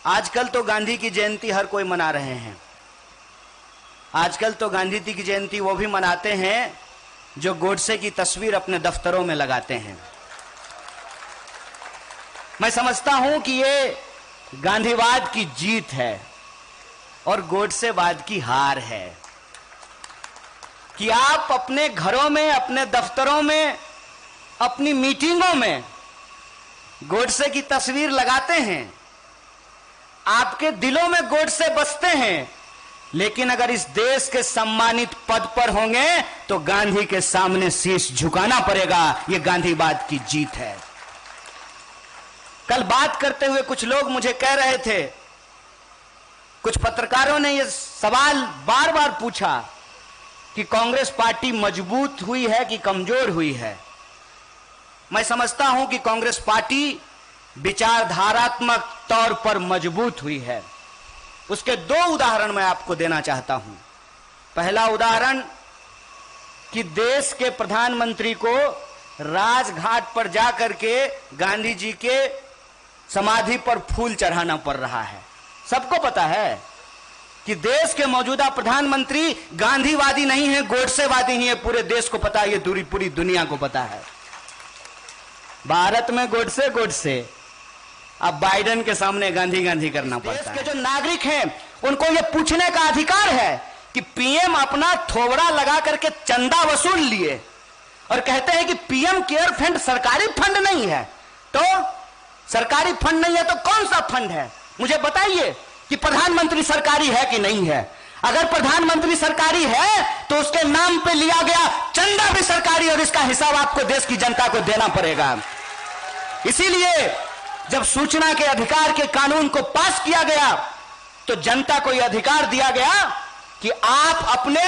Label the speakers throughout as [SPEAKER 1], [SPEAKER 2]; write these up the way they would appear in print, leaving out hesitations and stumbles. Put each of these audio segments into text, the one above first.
[SPEAKER 1] आजकल तो गांधी की जयंती हर कोई मना रहे हैं। आजकल तो गांधी जी की जयंती वो भी मनाते हैं जो गोडसे की तस्वीर अपने दफ्तरों में लगाते हैं। मैं समझता हूं कि ये गांधीवाद की जीत है और गोडसेवाद की हार है कि आप अपने घरों में, अपने दफ्तरों में, अपनी मीटिंगों में गोडसे की तस्वीर लगाते हैं। आपके दिलों में गोडसे बसते हैं, लेकिन अगर इस देश के सम्मानित पद पर होंगे तो गांधी के सामने शीश झुकाना पड़ेगा। यह गांधीवाद की जीत है। कल बात करते हुए कुछ लोग मुझे कह रहे थे, कुछ पत्रकारों ने यह सवाल बार बार पूछा कि कांग्रेस पार्टी मजबूत हुई है कि कमजोर हुई है। मैं समझता हूं कि कांग्रेस पार्टी विचारधारात्मक तौर पर मजबूत हुई है। उसके दो उदाहरण मैं आपको देना चाहता हूं। पहला उदाहरण कि देश के प्रधानमंत्री को राजघाट पर जाकर के गांधी जी के समाधि पर फूल चढ़ाना पड़ रहा है। सबको पता है कि देश के मौजूदा प्रधानमंत्री गांधीवादी नहीं है, गोडसेवादी ही है। पूरे देश को पता है, ये पूरी दुनिया को पता है। भारत में गोडसे गोडसे, अब बाइडेन के सामने गांधी गांधी करना पड़ता है। देश के जो नागरिक हैं उनको यह पूछने का अधिकार है कि पीएम अपना थोबड़ा लगा करके चंदा वसूल लिए और कहते हैं कि पीएम केयर फंड सरकारी फंड नहीं है। तो सरकारी फंड नहीं है तो कौन सा फंड है? मुझे बताइए कि प्रधानमंत्री सरकारी है कि नहीं है। अगर प्रधानमंत्री सरकारी है तो उसके नाम पे लिया गया चंदा भी सरकारी, और इसका हिसाब आपको देश की जनता को देना पड़ेगा। इसीलिए जब सूचना के अधिकार के कानून को पास किया गया तो जनता को यह अधिकार दिया गया कि आप अपने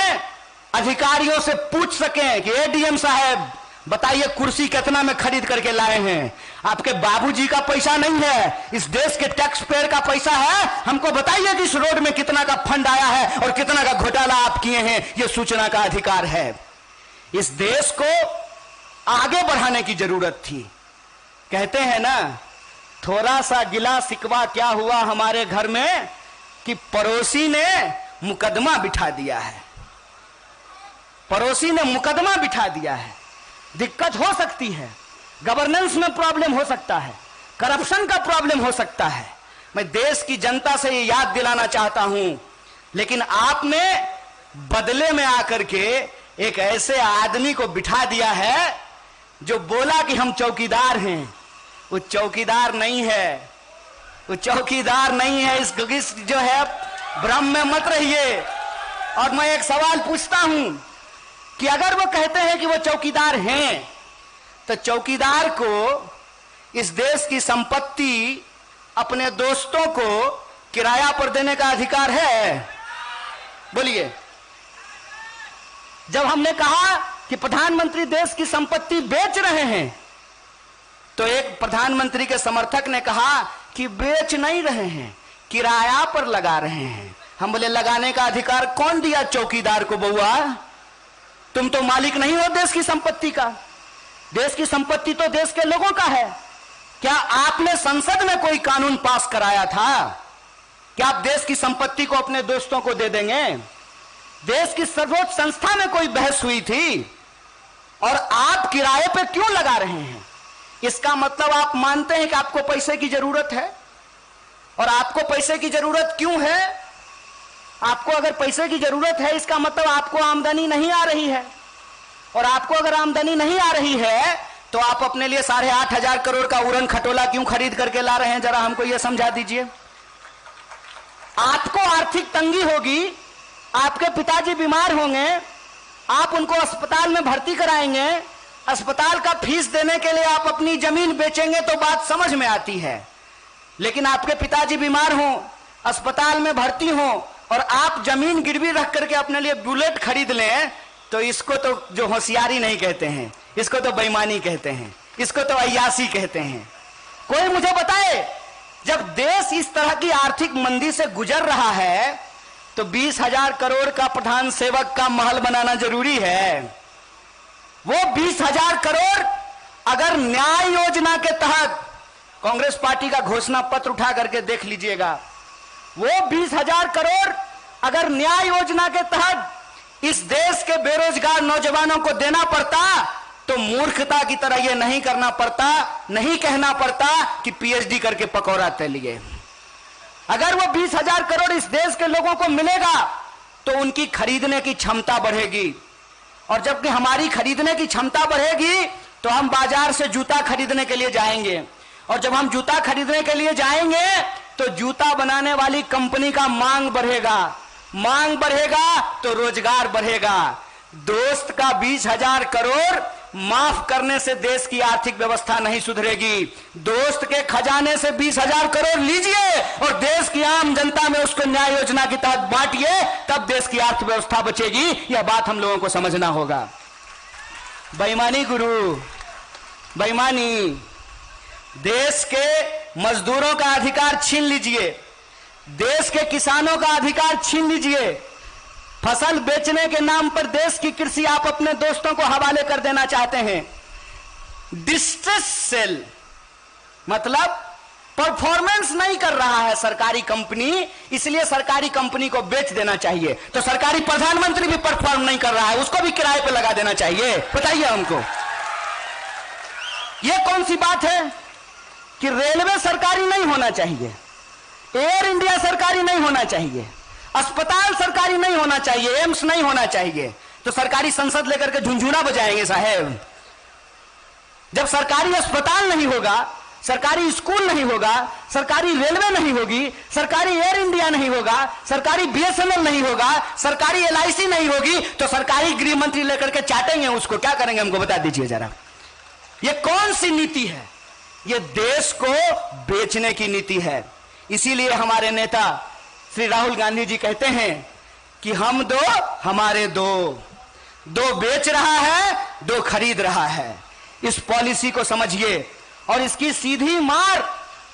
[SPEAKER 1] अधिकारियों से पूछ सकें कि एडीएम साहब बताइए कुर्सी कितना में खरीद करके लाए हैं। आपके बाबूजी का पैसा नहीं है, इस देश के टैक्स पेयर का पैसा है। हमको बताइए कि इस रोड में कितना का फंड आया है और कितना का घोटाला आप किए हैं। यह सूचना का अधिकार है। इस देश को आगे बढ़ाने की जरूरत थी। कहते हैं ना, थोड़ा सा गिला शिकवा क्या हुआ हमारे घर में कि पड़ोसी ने मुकदमा बिठा दिया है। पड़ोसी ने मुकदमा बिठा दिया है। दिक्कत हो सकती है, गवर्नेंस में प्रॉब्लम हो सकता है, करप्शन का प्रॉब्लम हो सकता है। मैं देश की जनता से ये याद दिलाना चाहता हूं, लेकिन आपने बदले में आकर के एक ऐसे आदमी को बिठा दिया है जो बोला कि हम चौकीदार हैं। वो चौकीदार नहीं है, वो चौकीदार नहीं है। इस जो है भ्रम में मत रहिए। और मैं एक सवाल पूछता हूं कि अगर वो कहते हैं कि वो चौकीदार हैं, तो चौकीदार को इस देश की संपत्ति अपने दोस्तों को किराया पर देने का अधिकार है? बोलिए। जब हमने कहा कि प्रधानमंत्री देश की संपत्ति बेच रहे हैं, तो एक प्रधानमंत्री के समर्थक ने कहा कि बेच नहीं रहे हैं, किराया पर लगा रहे हैं। हम बोले लगाने का अधिकार कौन दिया चौकीदार को? बउआ, तुम तो मालिक नहीं हो देश की संपत्ति का। देश की संपत्ति तो देश के लोगों का है। क्या आपने संसद में कोई कानून पास कराया था? क्या आप देश की संपत्ति को अपने दोस्तों को दे देंगे? देश की सर्वोच्च संस्था में कोई बहस हुई थी और आप किराए पे क्यों लगा रहे हैं? इसका मतलब आप मानते हैं कि आपको पैसे की जरूरत है। और आपको पैसे की जरूरत क्यों है? आपको अगर पैसे की जरूरत है, इसका मतलब आपको आमदनी नहीं आ रही है। और आपको अगर आमदनी नहीं आ रही है तो आप अपने लिए 8,500 करोड़ का उड़न खटोला क्यों खरीद करके ला रहे हैं? जरा हमको यह समझा दीजिए। आपको आर्थिक तंगी होगी, आपके पिताजी बीमार होंगे, आप उनको अस्पताल में भर्ती कराएंगे, अस्पताल का फीस देने के लिए आप अपनी जमीन बेचेंगे तो बात समझ में आती है। लेकिन आपके पिताजी बीमार हों, अस्पताल में भर्ती हों और आप जमीन गिरवी रख करके अपने लिए बुलेट खरीद लें, तो इसको तो जो होशियारी नहीं कहते हैं, इसको तो बेईमानी कहते हैं, इसको तो अय्यासी कहते हैं। कोई मुझे बताए, जब देश इस तरह की आर्थिक मंदी से गुजर रहा है तो 20,000 करोड़ का प्रधान सेवक का महल बनाना जरूरी है। वो 20,000 करोड़ अगर न्याय योजना के तहत कांग्रेस पार्टी का घोषणा पत्र उठा करके देख लीजिएगा। वो 20,000 करोड़ अगर न्याय योजना के तहत इस देश के बेरोजगार नौजवानों को देना पड़ता तो मूर्खता की तरह यह नहीं करना पड़ता, नहीं कहना पड़ता कि पीएचडी करके पकौड़ा तय लिए। अगर वो 20,000 करोड़ इस देश के लोगों को मिलेगा तो उनकी खरीदने की क्षमता बढ़ेगी, और जबकि हमारी खरीदने की क्षमता बढ़ेगी तो हम बाजार से जूता खरीदने के लिए जाएंगे, और जब हम जूता खरीदने के लिए जाएंगे तो जूता बनाने वाली कंपनी का मांग बढ़ेगा, मांग बढ़ेगा तो रोजगार बढ़ेगा। दोस्त का 20,000 करोड़ माफ करने से देश की आर्थिक व्यवस्था नहीं सुधरेगी। दोस्त के खजाने से 20,000 करोड़ लीजिए और देश की आम जनता में उसको न्याय योजना के तहत बांटिए, तब देश की अर्थव्यवस्था बचेगी। यह बात हम लोगों को समझना होगा। बेईमानी गुरु, बेईमानी। देश के मजदूरों का अधिकार छीन लीजिए, देश के किसानों का अधिकार छीन लीजिए। फसल बेचने के नाम पर देश की कृषि आप अपने दोस्तों को हवाले कर देना चाहते हैं। डिस्ट्रेस सेल मतलब परफॉर्मेंस नहीं कर रहा है सरकारी कंपनी, इसलिए सरकारी कंपनी को बेच देना चाहिए। तो सरकारी प्रधानमंत्री भी परफॉर्म नहीं कर रहा है, उसको भी किराए पे लगा देना चाहिए। बताइए हमको, यह कौन सी बात है कि रेलवे सरकारी नहीं होना चाहिए, एयर इंडिया सरकारी नहीं होना चाहिए, अस्पताल सरकारी नहीं होना चाहिए, एम्स नहीं होना चाहिए, तो सरकारी संसद लेकर के झुंझुना बजाएंगे साहेब। जब सरकारी अस्पताल नहीं होगा, सरकारी स्कूल नहीं होगा, सरकारी रेलवे नहीं होगी, सरकारी एयर इंडिया नहीं होगा, सरकारी बीएसएनएल नहीं होगा, सरकारी एलआईसी नहीं होगी, तो सरकारी गृह मंत्री लेकर के चाटेंगे उसको। क्या करेंगे हमको बता दीजिए जरा। ये कौन सी नीति है? ये देश को बेचने की नीति है। इसीलिए हमारे नेता श्री राहुल गांधी जी कहते हैं कि हम दो हमारे दो, दो बेच रहा है, दो खरीद रहा है। इस पॉलिसी को समझिए, और इसकी सीधी मार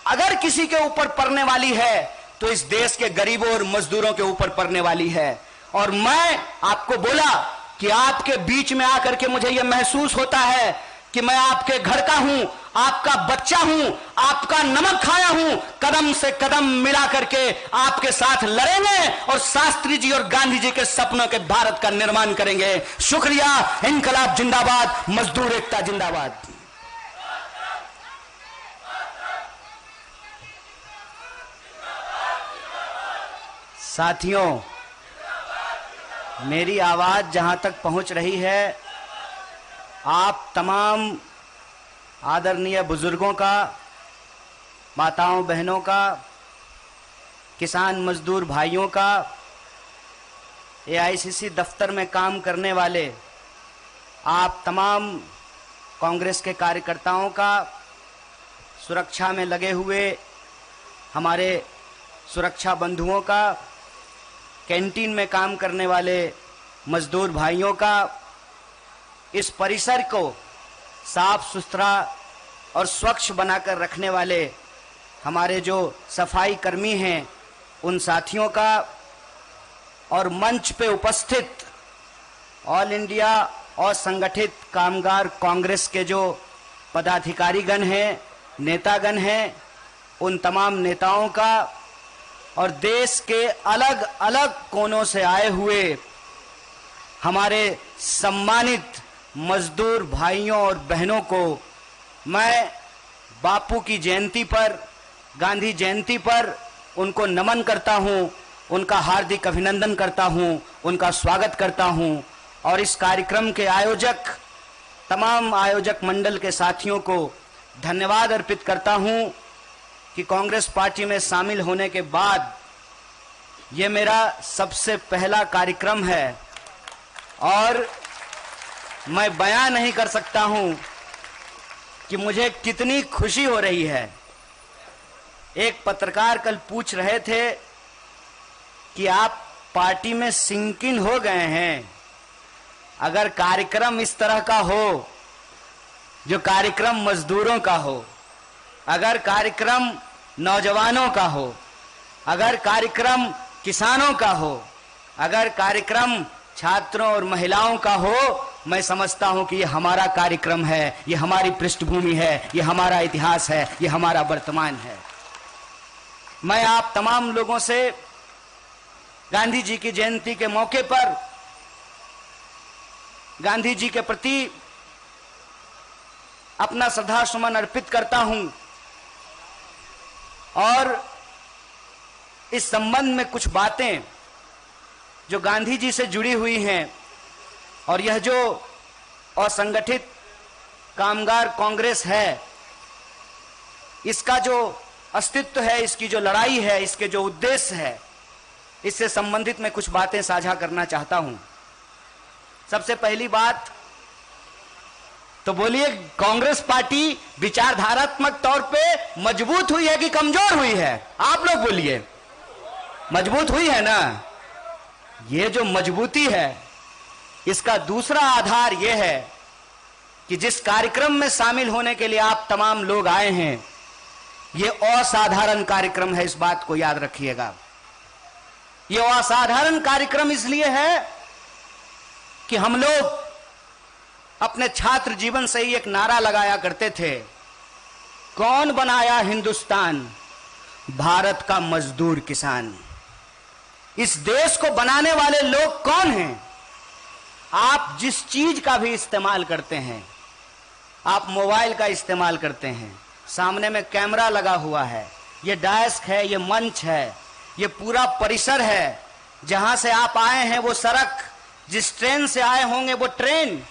[SPEAKER 1] अगर किसी के ऊपर पड़ने वाली है तो इस देश के गरीबों और मजदूरों के ऊपर पड़ने वाली है। और मैं आपको बोला कि आपके बीच में आकर के मुझे यह महसूस होता है कि मैं आपके घर का हूं, आपका बच्चा हूं, आपका नमक खाया हूं। कदम से कदम मिला करके आपके साथ लड़ेंगे और शास्त्री जी और गांधी जी के सपनों के भारत का निर्माण करेंगे। शुक्रिया। इनकलाब जिंदाबाद, मजदूर एकता जिंदाबाद। साथियों, मेरी आवाज जहां तक पहुंच रही है, आप तमाम आदरणीय बुजुर्गों का, माताओं बहनों का, किसान मजदूर भाइयों का, एआईसीसी दफ्तर में काम करने वाले आप तमाम कांग्रेस के कार्यकर्ताओं का, सुरक्षा में लगे हुए हमारे सुरक्षा बंधुओं का, कैंटीन में काम करने वाले मजदूर भाइयों का, इस परिसर को साफ सुथरा और स्वच्छ बनाकर रखने वाले हमारे जो सफाई कर्मी हैं, उन साथियों का, और मंच पे उपस्थित ऑल इंडिया और संगठित कामगार कांग्रेस के जो पदाधिकारीगण हैं, नेतागण हैं, उन तमाम नेताओं का, और देश के अलग अलग कोनों से आए हुए हमारे सम्मानित मजदूर भाइयों और बहनों को मैं बापू की जयंती पर, गांधी जयंती पर उनको नमन करता हूं, उनका हार्दिक अभिनंदन करता हूं, उनका स्वागत करता हूं। और इस कार्यक्रम के आयोजक, तमाम आयोजक मंडल के साथियों को धन्यवाद अर्पित करता हूं कि कांग्रेस पार्टी में शामिल होने के बाद ये मेरा सबसे पहला कार्यक्रम है, और मैं बयान नहीं कर सकता हूं कि मुझे कितनी खुशी हो रही है। एक पत्रकार कल पूछ रहे थे कि आप पार्टी में सिंक इन हो गए हैं। अगर कार्यक्रम इस तरह का हो, जो कार्यक्रम मजदूरों का हो, अगर कार्यक्रम नौजवानों का हो, अगर कार्यक्रम किसानों का हो, अगर कार्यक्रम छात्रों और महिलाओं का हो, मैं समझता हूं कि ये हमारा कार्यक्रम है, ये हमारी पृष्ठभूमि है, ये हमारा इतिहास है, ये हमारा वर्तमान है। मैं आप तमाम लोगों से गांधी जी की जयंती के मौके पर गांधी जी के प्रति अपना श्रद्धा सुमन अर्पित करता हूं और इस संबंध में कुछ बातें जो गांधी जी से जुड़ी हुई हैं और यह जो असंगठित कामगार कांग्रेस है, इसका जो अस्तित्व है, इसकी जो लड़ाई है, इसके जो उद्देश्य है, इससे संबंधित मैं कुछ बातें साझा करना चाहता हूं। सबसे पहली बात तो बोलिए, कांग्रेस पार्टी विचारधारात्मक तौर पे मजबूत हुई है कि कमजोर हुई है? आप लोग बोलिए, मजबूत हुई है ना? ये जो मजबूती है, इसका दूसरा आधार यह है कि जिस कार्यक्रम में शामिल होने के लिए आप तमाम लोग आए हैं, यह असाधारण कार्यक्रम है। इस बात को याद रखिएगा। यह असाधारण कार्यक्रम इसलिए है कि हम लोग अपने छात्र जीवन से ही एक नारा लगाया करते थे, कौन बनाया हिंदुस्तान? भारत का मजदूर किसान। इस देश को बनाने वाले लोग कौन हैं? आप जिस चीज का भी इस्तेमाल करते हैं, आप मोबाइल का इस्तेमाल करते हैं, सामने में कैमरा लगा हुआ है, ये डेस्क है, ये मंच है, ये पूरा परिसर है। जहां से आप आए हैं वो सड़क, जिस ट्रेन से आए होंगे वो ट्रेन,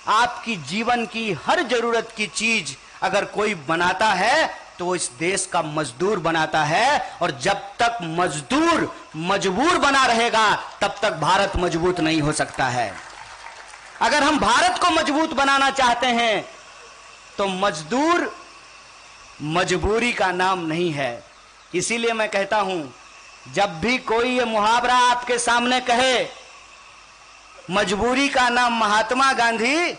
[SPEAKER 1] आपकी जीवन की हर जरूरत की चीज अगर कोई बनाता है तो वो इस देश का मजदूर बनाता है। और जब तक मजदूर मजबूर बना रहेगा तब तक भारत मजबूत नहीं हो सकता है। अगर हम भारत को मजबूत बनाना चाहते हैं तो मजदूर मजबूरी का नाम नहीं है। इसीलिए मैं कहता हूं, जब भी कोई ये मुहावरा आपके सामने कहे मजबूरी का नाम महात्मा गांधी,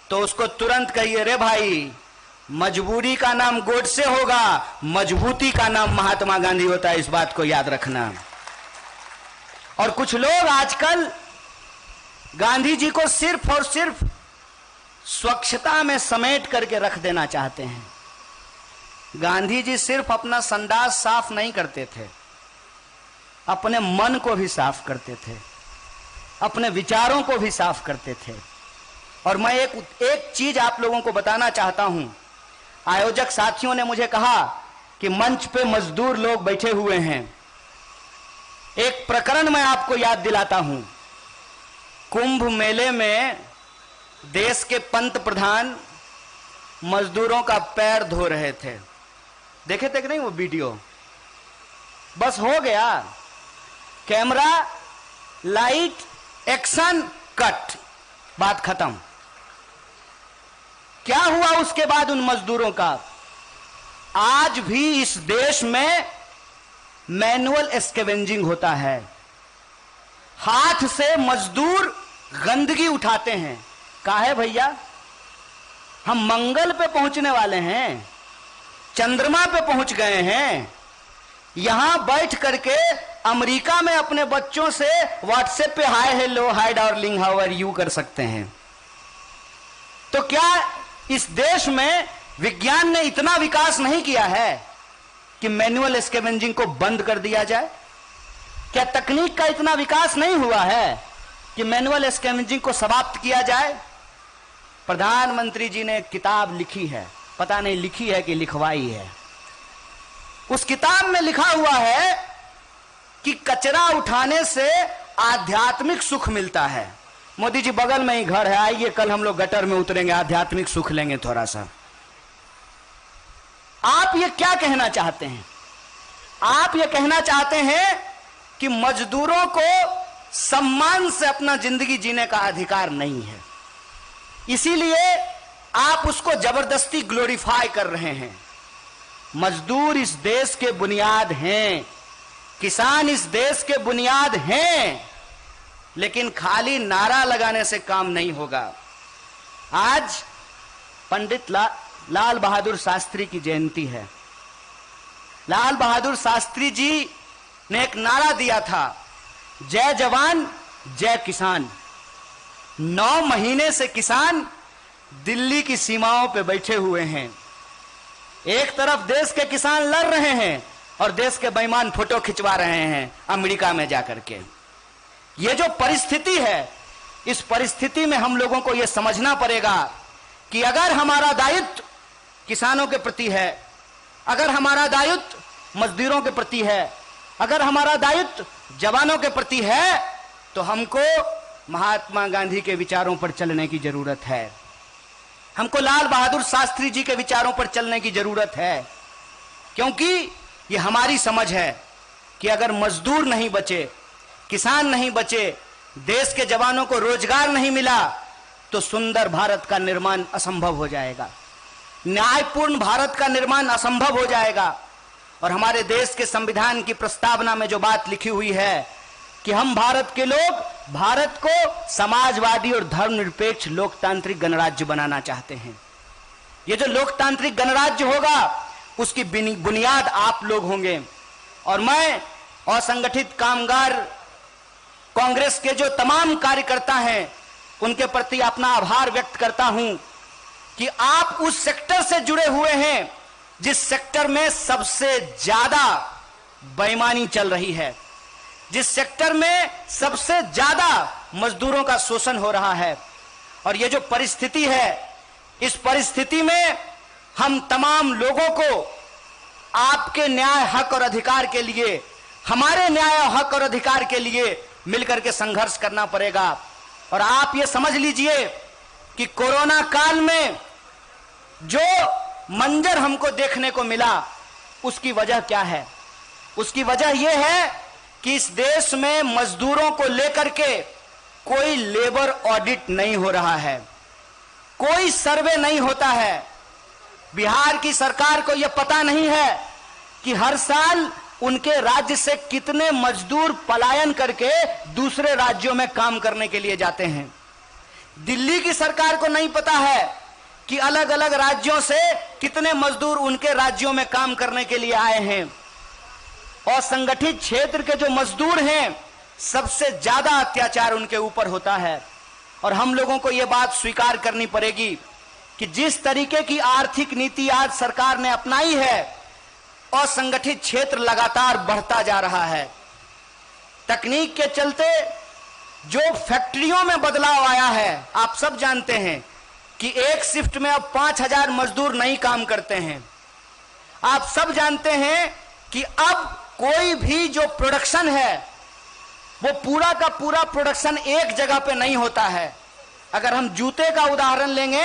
[SPEAKER 1] तो उसको तुरंत कहिए, रे भाई, मजबूरी का नाम गोडसे होगा, मजबूती का नाम महात्मा गांधी होता है। इस बात को याद रखना। और कुछ लोग आजकल गांधी जी को सिर्फ और सिर्फ स्वच्छता में समेट करके रख देना चाहते हैं। गांधी जी सिर्फ अपना संडास साफ नहीं करते थे, अपने मन को भी साफ करते थे, अपने विचारों को भी साफ करते थे। और मैं एक चीज आप लोगों को बताना चाहता हूं। आयोजक साथियों ने मुझे कहा कि मंच पे मजदूर लोग बैठे हुए हैं। एक प्रकरण मैं आपको याद दिलाता हूं। कुंभ मेले में देश के पंत प्रधान मजदूरों का पैर धो रहे थे। देखे थे कि नहीं वो वीडियो? बस हो गया, कैमरा, लाइट, एक्शन, कट, बात खत्म। क्या हुआ उसके बाद उन मजदूरों का? आज भी इस देश में मैनुअल स्कैवेंजिंग होता है। हाथ से मजदूर गंदगी उठाते हैं। काहे भैया? हम मंगल पे पहुंचने वाले हैं, चंद्रमा पे पहुंच गए हैं, यहां बैठ करके अमेरिका में अपने बच्चों से व्हाट्सएप पे hi hello hi darling how are you कर सकते हैं। तो क्या इस देश में विज्ञान ने इतना विकास नहीं किया है कि मैनुअल स्कैवेंजिंग को बंद कर दिया जाए? क्या तकनीक का इतना विकास नहीं हुआ है कि मैनुअल स्कैवेंजिंग को समाप्त किया जाए? प्रधानमंत्री जी ने एक किताब लिखी है, पता नहीं लिखी है कि लिखवाई है। उस किताब में लिखा हुआ है कि कचरा उठाने से आध्यात्मिक सुख मिलता है। मोदी जी बगल में ही घर है, आइए कल हम लोग गटर में उतरेंगे, आध्यात्मिक सुख लेंगे थोड़ा सा। आप ये क्या कहना चाहते हैं? आप ये कहना चाहते हैं कि मजदूरों को सम्मान से अपना जिंदगी जीने का अधिकार नहीं है, इसीलिए आप उसको जबरदस्ती ग्लोरीफाई कर रहे हैं। मजदूर इस देश के बुनियाद हैं, किसान इस देश के बुनियाद हैं, लेकिन खाली नारा लगाने से काम नहीं होगा। आज पंडित लाल बहादुर शास्त्री की जयंती है। लाल बहादुर शास्त्री जी ने एक नारा दिया था, जय जवान जय किसान। 9 महीने से किसान दिल्ली की सीमाओं पे बैठे हुए हैं। एक तरफ देश के किसान लड़ रहे हैं और देश के बेईमान फोटो खिंचवा रहे हैं अमेरिका में जाकर के। ये जो परिस्थिति है, इस परिस्थिति में हम लोगों को यह समझना पड़ेगा कि अगर हमारा दायित्व किसानों के प्रति है, अगर हमारा दायित्व मजदूरों के प्रति है, अगर हमारा दायित्व जवानों के प्रति है, तो हमको महात्मा गांधी के विचारों पर चलने की जरूरत है। हमको लाल बहादुर शास्त्री जी के विचारों पर चलने की जरूरत है, क्योंकि ये हमारी समझ है कि अगर मजदूर नहीं बचे, किसान नहीं बचे, देश के जवानों को रोजगार नहीं मिला, तो सुंदर भारत का निर्माण असंभव हो जाएगा, न्यायपूर्ण भारत का निर्माण असंभव हो जाएगा। और हमारे देश के संविधान की प्रस्तावना में जो बात लिखी हुई है कि हम भारत के लोग भारत को समाजवादी और धर्मनिरपेक्ष लोकतांत्रिक गणराज्य बनाना चाहते हैं। ये जो लोकतांत्रिक गणराज्य होगा उसकी बुनियाद आप लोग होंगे। और मैं असंगठित कामगार कांग्रेस के जो तमाम कार्यकर्ता हैं उनके प्रति अपना आभार व्यक्त करता हूं कि आप उस सेक्टर से जुड़े हुए हैं जिस सेक्टर में सबसे ज्यादा बेईमानी चल रही है, जिस सेक्टर में सबसे ज्यादा मजदूरों का शोषण हो रहा है। और ये जो परिस्थिति है, इस परिस्थिति में हम तमाम लोगों को आपके न्याय, हक और अधिकार के लिए, हमारे न्याय, हक और अधिकार के लिए मिलकर के संघर्ष करना पड़ेगा। और आप ये समझ लीजिए कि कोरोना काल में जो मंजर हमको देखने को मिला, उसकी वजह क्या है? उसकी वजह यह है कि इस देश में मजदूरों को लेकर के कोई लेबर ऑडिट नहीं हो रहा है, कोई सर्वे नहीं होता है। बिहार की सरकार को यह पता नहीं है कि हर साल उनके राज्य से कितने मजदूर पलायन करके दूसरे राज्यों में काम करने के लिए जाते हैं। दिल्ली की सरकार को नहीं पता है कि अलग अलग राज्यों से कितने मजदूर उनके राज्यों में काम करने के लिए आए हैं। और संगठित क्षेत्र के जो मजदूर हैं, सबसे ज्यादा अत्याचार उनके ऊपर होता है। और हम लोगों को यह बात स्वीकार करनी पड़ेगी कि जिस तरीके की आर्थिक नीति आज सरकार ने अपनाई है, और संगठित क्षेत्र लगातार बढ़ता जा रहा है। तकनीक के चलते जो फैक्ट्रियों में बदलाव आया है, आप सब जानते हैं कि एक शिफ्ट में अब 5000 मजदूर नहीं काम करते हैं। आप सब जानते हैं कि अब कोई भी जो प्रोडक्शन है वो पूरा का पूरा प्रोडक्शन एक जगह पे नहीं होता है। अगर हम जूते का उदाहरण लेंगे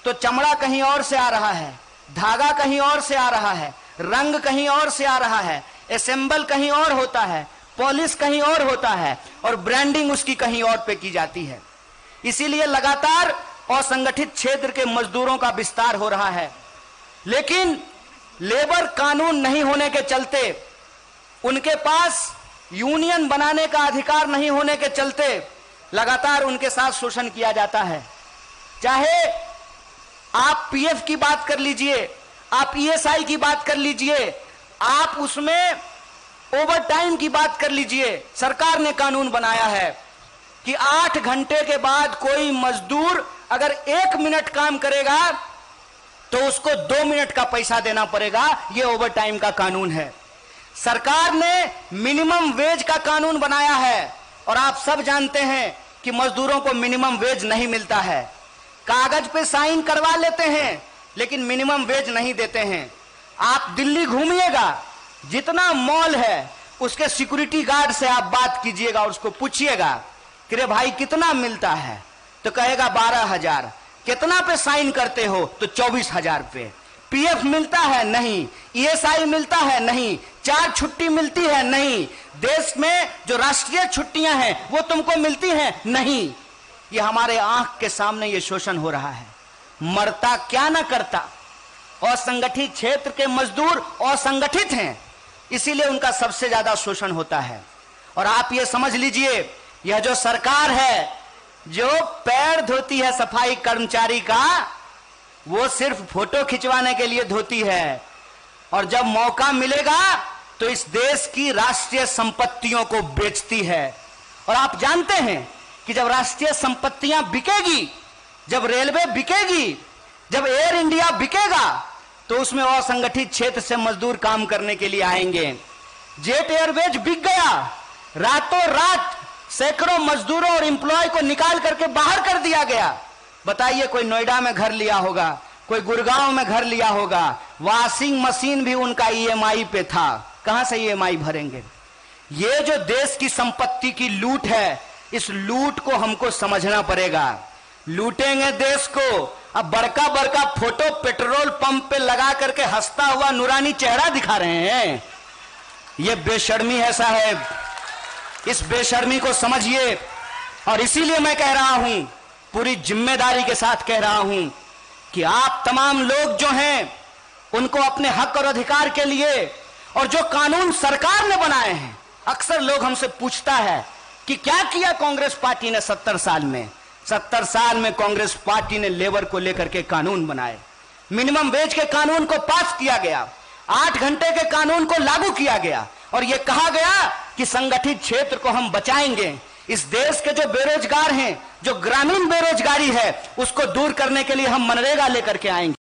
[SPEAKER 1] तो चमड़ा कहीं और से आ रहा है, धागा कहीं और से आ रहा है, रंग कहीं और से आ रहा है, असेंबल कहीं और होता है, पॉलिश कहीं और होता है, और ब्रांडिंग उसकी कहीं और पे की जाती है। इसीलिए लगातार असंगठित क्षेत्र के मजदूरों का विस्तार हो रहा है। लेकिन लेबर कानून नहीं होने के चलते, उनके पास यूनियन बनाने का अधिकार नहीं होने के चलते लगातार उनके साथ शोषण किया जाता है। चाहे आप पीएफ की बात कर लीजिए, आप ईएसआई की बात कर लीजिए, आप उसमें ओवर टाइम की बात कर लीजिए। सरकार ने कानून बनाया है कि 8 घंटे के बाद कोई मजदूर अगर 1 मिनट काम करेगा तो उसको 2 मिनट का पैसा देना पड़ेगा। यह ओवर टाइम का कानून है। सरकार ने मिनिमम वेज का कानून बनाया है, और आप सब जानते हैं कि मजदूरों को मिनिमम वेज नहीं मिलता है। कागज पे साइन करवा लेते हैं लेकिन मिनिमम वेज नहीं देते हैं। आप दिल्ली घूमिएगा, जितना मॉल है उसके सिक्योरिटी गार्ड से आप बात कीजिएगा और उसको पूछिएगा कि रे भाई कितना मिलता है, तो कहेगा 12,000। कितना पे साइन करते हो, तो 24,000 पे। पीएफ मिलता है? नहीं। ईएसआई मिलता है? नहीं। 4 छुट्टी मिलती है? नहीं। देश में जो राष्ट्रीय छुट्टियां हैं वो तुमको मिलती हैं? नहीं। ये हमारे आंख के सामने ये शोषण हो रहा है। मरता क्या ना करता। असंगठित क्षेत्र के मजदूर असंगठित हैं, इसीलिए उनका सबसे ज्यादा शोषण होता है। और आप ये समझ लीजिए, यह जो सरकार है जो पैर धोती है सफाई कर्मचारी का, वो सिर्फ फोटो खिंचवाने के लिए धोती है, और जब मौका मिलेगा तो इस देश की राष्ट्रीय संपत्तियों को बेचती है। और आप जानते हैं कि जब राष्ट्रीय संपत्तियां बिकेगी, जब रेलवे बिकेगी, जब एयर इंडिया बिकेगा, तो उसमें असंगठित क्षेत्र से मजदूर काम करने के लिए आएंगे। जेट एयरवेज बिक गया, रातों रात सैकड़ों मजदूरों और एम्प्लॉय को निकाल करके बाहर कर दिया गया। बताइए, कोई नोएडा में घर लिया होगा, कोई गुड़गांव में घर लिया होगा, वॉशिंग मशीन भी उनका ईएमआई पे था, कहां से ईएमआई भरेंगे? ये जो देश की संपत्ति की लूट है, इस लूट को हमको समझना पड़ेगा। लूटेंगे देश को। अब बड़का बड़का फोटो पेट्रोल पंप पे लगा करके हंसता हुआ नूरानी चेहरा दिखा रहे हैं, ये बेशर्मी है साहब, इस बेशर्मी को समझिए। और इसीलिए मैं कह रहा हूं, पूरी जिम्मेदारी के साथ कह रहा हूं कि आप तमाम लोग जो हैं, उनको अपने हक और अधिकार के लिए, और जो कानून सरकार ने बनाए हैं, अक्सर लोग हमसे पूछता है कि क्या किया कांग्रेस पार्टी ने 70 साल में। 70 साल में कांग्रेस पार्टी ने लेबर को लेकर के कानून बनाए, मिनिमम वेज के कानून को पास किया गया, 8 घंटे के कानून को लागू किया गया, और यह कहा गया कि संगठित क्षेत्र को हम बचाएंगे। इस देश के जो बेरोजगार हैं, जो ग्रामीण बेरोजगारी है, उसको दूर करने के लिए हम मनरेगा लेकर के आएंगे।